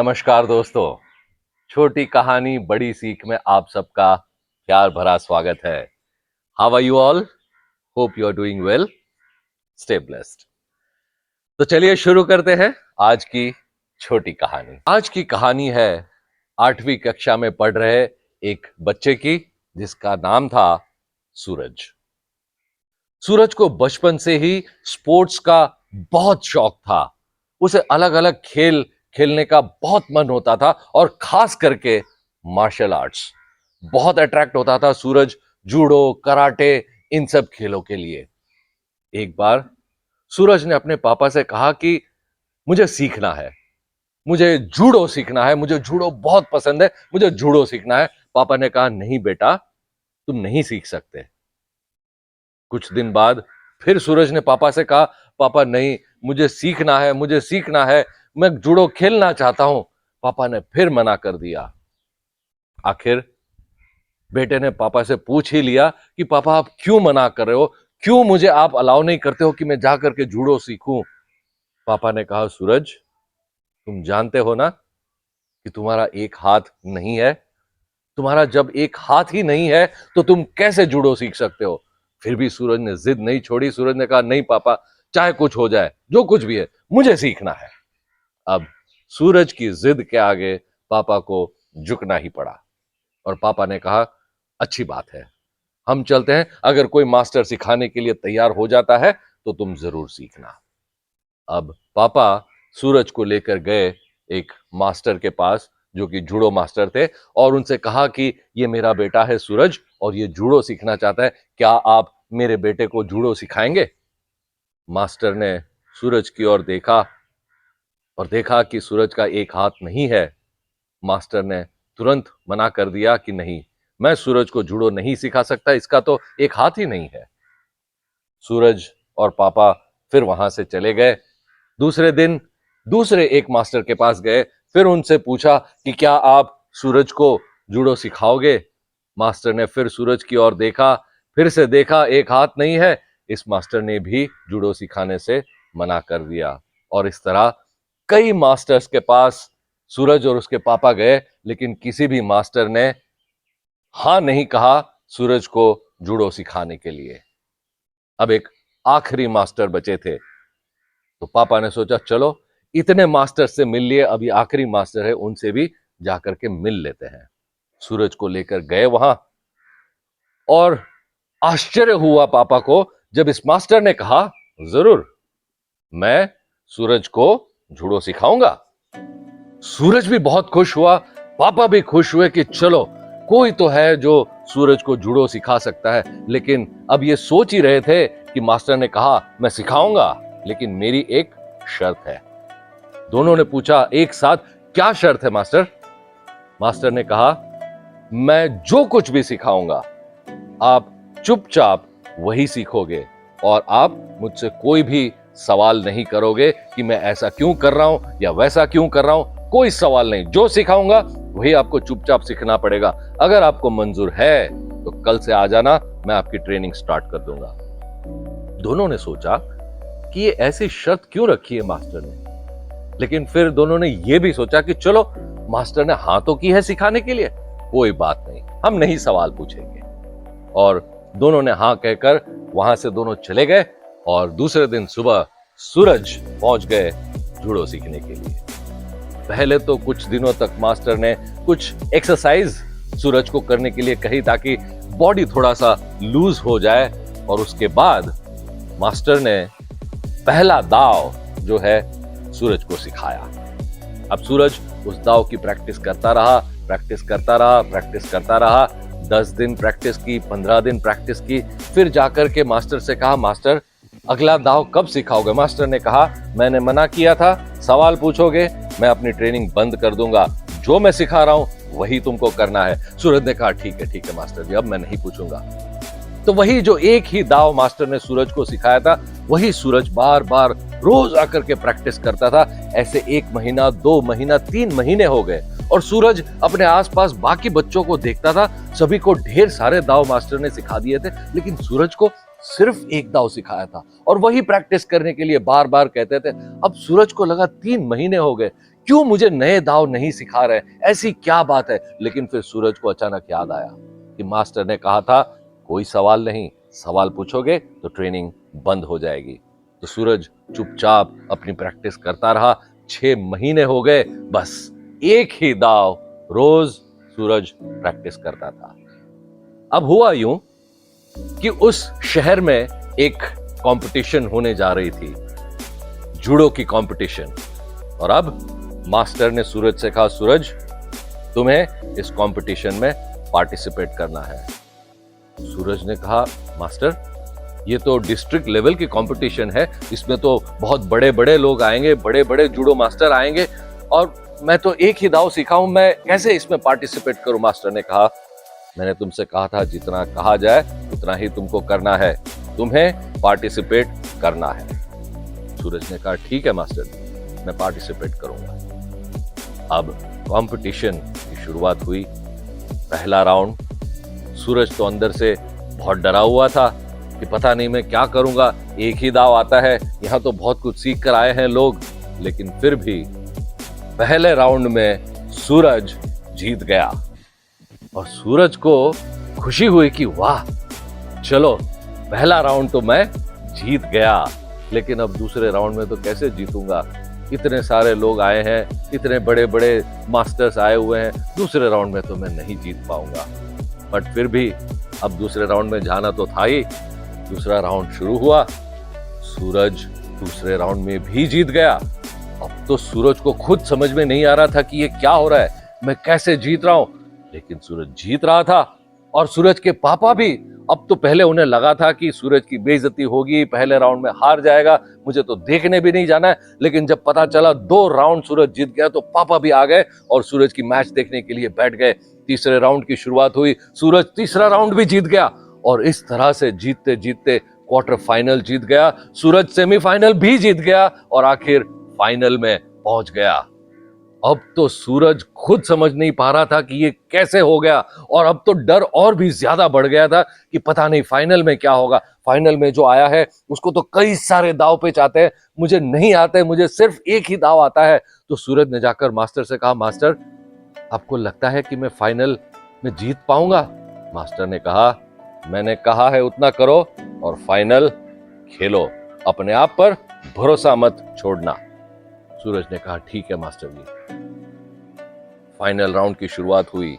नमस्कार दोस्तों। छोटी कहानी बड़ी सीख में आप सबका प्यार भरा स्वागत है। How are you all? Hope you are doing well. Stay blessed. तो चलिए शुरू करते हैं आज की छोटी कहानी। आज की कहानी है 8वीं कक्षा में पढ़ रहे एक बच्चे की, जिसका नाम था सूरज। सूरज को बचपन से ही स्पोर्ट्स का बहुत शौक था। उसे अलग अलग खेल खेलने का बहुत मन होता था और खास करके मार्शल आर्ट्स। बहुत अट्रैक्ट होता था सूरज जूडो, कराटे, इन सब खेलों के लिए। एक बार सूरज ने अपने पापा से कहा कि मुझे सीखना है, मुझे जूडो सीखना है, मुझे जूडो बहुत पसंद है, मुझे जूडो सीखना है। पापा ने कहा नहीं बेटा, तुम नहीं सीख सकते। कुछ दिन बाद फिर सूरज ने पापा से कहा पापा नहीं, मुझे सीखना है, मुझे सीखना है, मैं जूडो खेलना चाहता हूं। पापा ने फिर मना कर दिया। आखिर बेटे ने पापा से पूछ ही लिया कि पापा आप क्यों मना कर रहे हो, क्यों मुझे आप अलाउ नहीं करते हो कि मैं जाकर के जूडो सीखूं। पापा ने कहा सूरज, तुम जानते हो ना कि तुम्हारा एक हाथ नहीं है। तुम्हारा जब एक हाथ ही नहीं है तो तुम कैसे जूडो सीख सकते हो। फिर भी सूरज ने जिद नहीं छोड़ी। सूरज ने कहा नहीं पापा, चाहे कुछ हो जाए, जो कुछ भी है, मुझे सीखना है। अब सूरज की जिद के आगे पापा को झुकना ही पड़ा और पापा ने कहा अच्छी बात है, हम चलते हैं। अगर कोई मास्टर सिखाने के लिए तैयार हो जाता है तो तुम जरूर सीखना। अब पापा सूरज को लेकर गए एक मास्टर के पास, जो कि जूडो मास्टर थे, और उनसे कहा कि ये मेरा बेटा है सूरज और ये जूडो सीखना चाहता है, क्या आप मेरे बेटे को जूडो सिखाएंगे। मास्टर ने सूरज की ओर देखा और देखा कि सूरज का एक हाथ नहीं है। मास्टर ने तुरंत मना कर दिया कि नहीं, मैं सूरज को जूडो नहीं सिखा सकता, इसका तो एक हाथ ही नहीं है। सूरज और पापा फिर वहां से चले गए। दूसरे दिन दूसरे एक मास्टर के पास गए, फिर उनसे पूछा कि क्या आप सूरज को जूडो सिखाओगे। मास्टर ने फिर सूरज की ओर देखा, फिर से देखा, एक हाथ नहीं है। इस मास्टर ने भी जूडो सिखाने से मना कर दिया। और इस तरह कई मास्टर्स के पास सूरज और उसके पापा गए, लेकिन किसी भी मास्टर ने हां नहीं कहा सूरज को जूडो सिखाने के लिए। अब एक आखिरी मास्टर बचे थे, तो पापा ने सोचा चलो इतने मास्टर से मिल लिए, अभी आखिरी मास्टर है, उनसे भी जाकर के मिल लेते हैं। सूरज को लेकर गए वहां और आश्चर्य हुआ पापा को जब इस मास्टर ने कहा जरूर, मैं सूरज को जूडो सिखाऊंगा। सूरज भी बहुत खुश हुआ, पापा भी खुश हुए कि चलो कोई तो है जो सूरज को जूडो सिखा सकता है। लेकिन अब ये सोच ही रहे थे कि मास्टर ने कहा मैं सिखाऊंगा, लेकिन मेरी एक शर्त है। दोनों ने पूछा एक साथ, क्या शर्त है मास्टर? मास्टर ने कहा मैं जो कुछ भी सिखाऊंगा आप चुपचाप वही सीखोगे और आप मुझसे कोई भी सवाल नहीं करोगे कि मैं ऐसा क्यों कर रहा हूं या वैसा क्यों कर रहा हूं। कोई सवाल नहीं, जो सिखाऊंगा वही आपको चुपचाप सीखना पड़ेगा। अगर आपको मंजूर है तो कल से आ जाना, मैं आपकी ट्रेनिंग स्टार्ट कर दूंगा। दोनों ने सोचा कि ये ऐसी शर्त क्यों रखी है मास्टर ने, लेकिन फिर दोनों ने यह भी सोचा कि चलो मास्टर ने हां तो की है सिखाने के लिए, कोई बात नहीं, हम नहीं सवाल पूछेंगे। और दोनों ने हां कहकर वहां से दोनों चले गए और दूसरे दिन सुबह सूरज पहुंच गए जूडो सीखने के लिए। पहले तो कुछ दिनों तक मास्टर ने कुछ एक्सरसाइज सूरज को करने के लिए कही ताकि बॉडी थोड़ा सा लूज हो जाए, और उसके बाद मास्टर ने पहला दाव जो है सूरज को सिखाया। अब सूरज उस दाव की प्रैक्टिस करता रहा, प्रैक्टिस करता रहा, प्रैक्टिस करता रहा। 10 दिन प्रैक्टिस की, 15 दिन प्रैक्टिस की, फिर जाकर के मास्टर से कहा मास्टर अगला दाव कब सिखाओगे। मास्टर ने कहा मैंने मना किया था, सवाल पूछोगे मैं अपनी ट्रेनिंग बंद कर दूंगा, जो मैं सिखा रहा हूं वही तुमको करना है। सूरज ने कहा ठीक है मास्टर जी, अब मैं नहीं पूछूंगा। तो वही जो एक ही दाव मास्टर ने सूरज को सिखाया था, वही सूरज बार बार रोज आकर के प्रैक्टिस करता था। ऐसे 1 महीना, 2 महीना, 3 महीने हो गए और सूरज अपने आसपास बाकी बच्चों को देखता था। सभी को ढेर सारे दाव मास्टर ने सिखा दिए थे, लेकिन सूरज को सिर्फ एक दाव सिखाया था और वही प्रैक्टिस करने के लिए बार बार कहते थे। अब सूरज को लगा 3 महीने हो गए, क्यों मुझे नए दाव नहीं सिखा रहे, ऐसी क्या बात है। लेकिन फिर सूरज को अचानक याद आया कि मास्टर ने कहा था कोई सवाल नहीं, सवाल पूछोगे तो ट्रेनिंग बंद हो जाएगी। तो सूरज चुपचाप अपनी प्रैक्टिस करता रहा। 6 महीने हो गए, बस एक ही दाव रोज सूरज प्रैक्टिस करता था। अब हुआ यूं कि उस शहर में एक कंपटीशन होने जा रही थी, जूडो की कंपटीशन। और अब मास्टर ने सूरज से कहा, सूरज तुम्हें इस कंपटीशन में पार्टिसिपेट करना है। सूरज ने कहा, मास्टर ये तो डिस्ट्रिक्ट लेवल की कंपटीशन है, इसमें तो बहुत बड़े बड़े लोग आएंगे, बड़े बड़े जूडो मास्टर आएंगे, और मैं तो एक ही दाव सीखा हूं, मैं कैसे इसमें पार्टिसिपेट करूं। मास्टर ने कहा, मैंने तुमसे कहा था जितना कहा जाए उतना ही तुमको करना है, तुम्हें पार्टिसिपेट करना है। सूरज ने कहा, ठीक है मास्टर, मैं पार्टिसिपेट करूंगा। अब कंपटीशन की शुरुआत हुई। पहला राउंड, सूरज तो अंदर से बहुत डरा हुआ था कि पता नहीं मैं क्या करूंगा, एक ही दाव आता है, यहां तो बहुत कुछ सीख कर आए हैं लोग। लेकिन फिर भी पहले राउंड में सूरज जीत गया और सूरज को खुशी हुई कि वाह, चलो पहला राउंड तो मैं जीत गया, लेकिन अब दूसरे राउंड में तो कैसे जीतूंगा, इतने सारे लोग आए हैं, इतने बड़े बड़े मास्टर्स आए हुए हैं, दूसरे राउंड में तो मैं नहीं जीत पाऊंगा। बट फिर भी अब दूसरे राउंड में जाना तो था ही। दूसरा राउंड शुरू हुआ, सूरज दूसरे राउंड में भी जीत गया। अब तो सूरज को खुद समझ में नहीं आ रहा था कि ये क्या हो रहा है, मैं कैसे जीत रहा हूं। लेकिन सूरज जीत रहा था और सूरज के पापा भी। अब तो पहले उन्हें लगा था कि सूरज की बेइज्जती होगी, पहले राउंड में हार जाएगा, मुझे तो देखने भी नहीं जाना है। लेकिन जब पता चला 2 राउंड सूरज जीत गया तो पापा भी आ गए और सूरज की मैच देखने के लिए बैठ गए। तीसरे राउंड की शुरुआत हुई, सूरज तीसरा राउंड भी जीत गया और इस तरह से जीतते जीतते क्वार्टर फाइनल जीत गया, सूरज सेमीफाइनल भी जीत गया और आखिर फाइनल में पहुंच गया। अब तो सूरज खुद समझ नहीं पा रहा था कि ये कैसे हो गया, और अब तो डर और भी ज्यादा बढ़ गया था कि पता नहीं फाइनल में क्या होगा। फाइनल में जो आया है उसको तो कई सारे दाव पेच आते हैं, मुझे नहीं आते, मुझे सिर्फ एक ही दाव आता है। तो सूरज ने जाकर मास्टर से कहा, मास्टर आपको लगता है कि मैं फाइनल में जीत पाऊंगा? मास्टर ने कहा, मैंने कहा है उतना करो और फाइनल खेलो, अपने आप पर भरोसा मत छोड़ना। सूरज ने कहा, ठीक है मास्टर जी। फाइनल राउंड की शुरुआत हुई।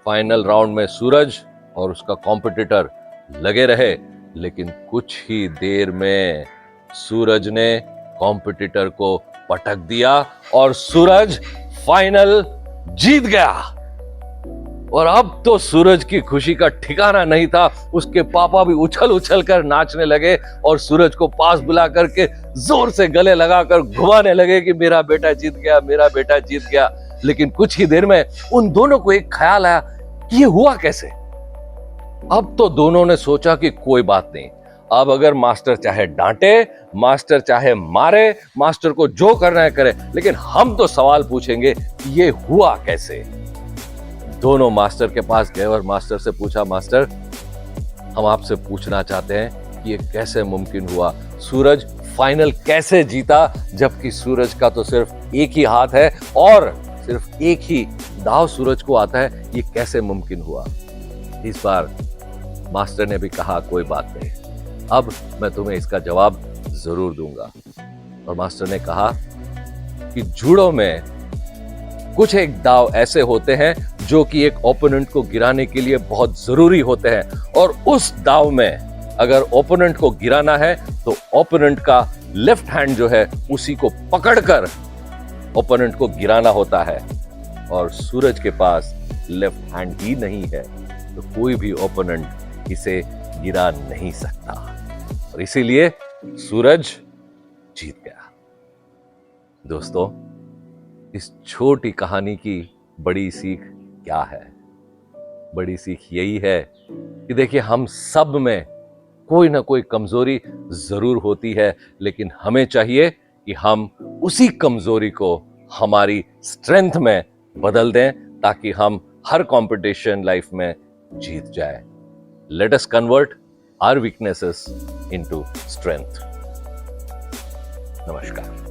फाइनल राउंड में सूरज और उसका कॉम्पिटिटर लगे रहे, लेकिन कुछ ही देर में सूरज ने कॉम्पिटिटर को पटक दिया और सूरज फाइनल जीत गया। और अब तो सूरज की खुशी का ठिकाना नहीं था। उसके पापा भी उछल उछल कर नाचने लगे और सूरज को पास बुला करके जोर से गले लगाकर घुमाने लगे कि मेरा बेटा जीत गया, मेरा बेटा जीत गया। लेकिन कुछ ही देर में उन दोनों को एक ख्याल आया कि ये हुआ कैसे। अब तो दोनों ने सोचा कि कोई बात नहीं, अब अगर मास्टर चाहे डांटे, मास्टर चाहे मारे, मास्टर को जो करना है करे, लेकिन हम तो सवाल पूछेंगे कि ये हुआ कैसे। दोनों मास्टर के पास गए और मास्टर से पूछा, मास्टर हम आपसे पूछना चाहते हैं कि ये कैसे मुमकिन हुआ, सूरज फाइनल कैसे जीता, जबकि सूरज का तो सिर्फ एक ही हाथ है और सिर्फ एक ही दाव सूरज को आता है, ये कैसे मुमकिन हुआ। इस बार मास्टर ने भी कहा, कोई बात नहीं, अब मैं तुम्हें इसका जवाब जरूर दूंगा। और मास्टर ने कहा कि जूडो में कुछ एक दाव ऐसे होते हैं जो कि एक ओपोनेंट को गिराने के लिए बहुत जरूरी होते हैं, और उस दाव में अगर ओपोनेंट को गिराना है तो ओपोनेंट का लेफ्ट हैंड जो है उसी को पकड़कर ओपोनेंट को गिराना होता है, और सूरज के पास लेफ्ट हैंड ही नहीं है, तो कोई भी ओपोनेंट इसे गिरा नहीं सकता, और इसीलिए सूरज जीत गया। दोस्तों, इस छोटी कहानी की बड़ी सीख क्या है? बड़ी सीख यही है कि देखिए, हम सब में कोई ना कोई कमजोरी जरूर होती है, लेकिन हमें चाहिए कि हम उसी कमजोरी को हमारी स्ट्रेंथ में बदल दें, ताकि हम हर कंपटीशन लाइफ में जीत जाए। Let us convert our weaknesses into strength. नमस्कार।